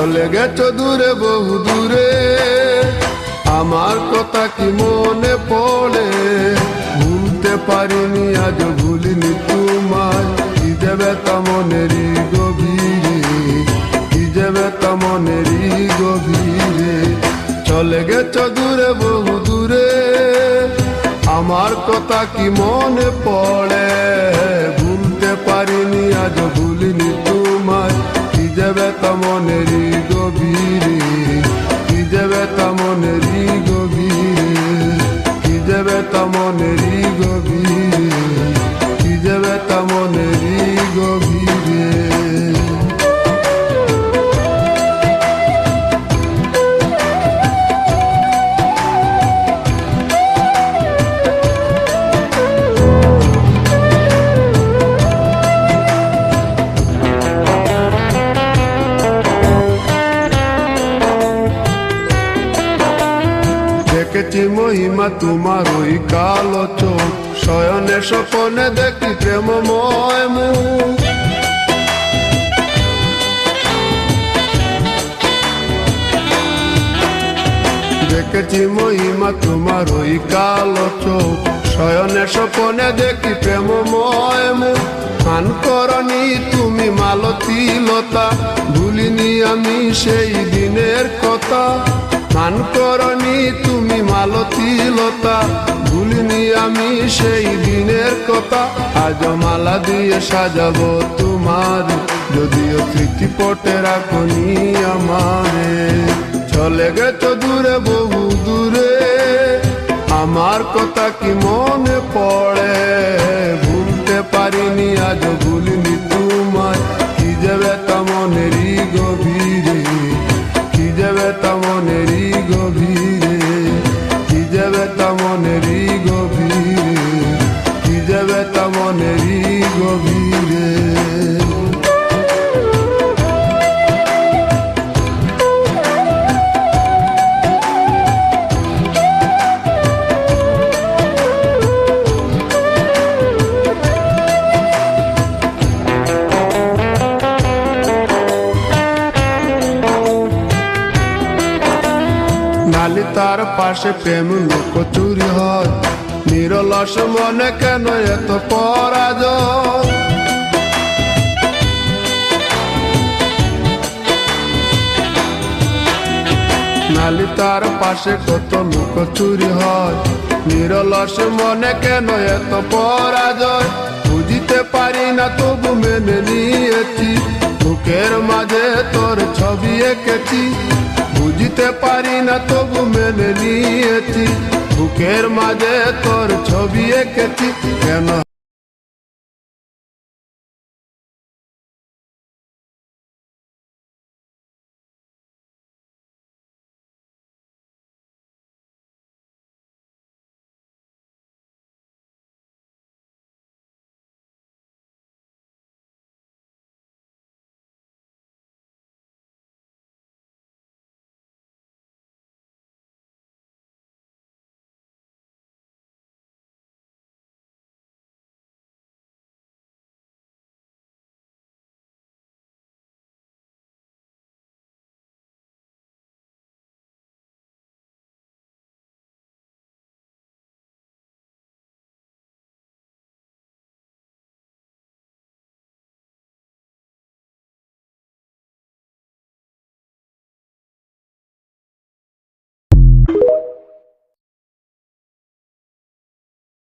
চলে গেছো দূরে বহু দূরে, আমার কথা কি মনে পড়ে? ভুলতে পারিনি আজ ভুলিনি তোমায়, কি দেবে তা মনেরই গভীরে, কি দেবে তা মনেরই গভীরে। চলে গেছো দূরে বহু দূরে, আমার কথা কি মনে পড়ে? ভুলতে পারিনি আজ ভুলিনি তোমায়, কি দেবে তা মনেরই গভীরে, কি দেবে তা মনেরই গভীরে, কি দেবে তা মনেরই গভীরে, কি দেবে তা মনেরই গভীরে। দেখেছি মহিমা তোমার ওই কালো চোখ, শয়নে স্বপনে দেখি প্রেমময় মুখ। দেখেছি মহিমা তোমার ওই কালো চোখ, শয়নে স্বপনে দেখি প্রেমময় মুখ। মান করনি তুমি মালতী লতা, ভুলিনি আমি সেই দিনের কথা। মান করনি তুমি মালতী লতা, ভুলিনি আমি সেই দিনের কথা। আজ মালা দিয়ে সাজাবো তোমার, যদিও স্মৃতি পটে রাখনি আমারে। চলে গেছো দূরে বহু দূরে, আমার কথা কি মনে পড়ে? ভুলতে পারিনি আজ ভুলিনি তোমায়, কি যাবে তা মনেরই গভীরে, কি যাবে তা মনেরই গভীরে, কি যাবে তা মনেরই গভীরে, কি যাবে তা মনেরই গভীরে। নালি তার পাশে প্রেম লুকোচুরি হয়, নিরলস মনে কেন এত পরাজয়? নালি তার পাশে কত লুকোচুরি হয়, নিরলস মনে কেন এত পরাজয়? বুঝিতে পারি না তবু মেনে নিয়েছি, বুকের মাঝে তোর ছবি এঁকেছি। বুঝতে পারি না তবু মেনে নিয়েছি, বুকের মাঝে তোর ছবি এঁকেছি। কেন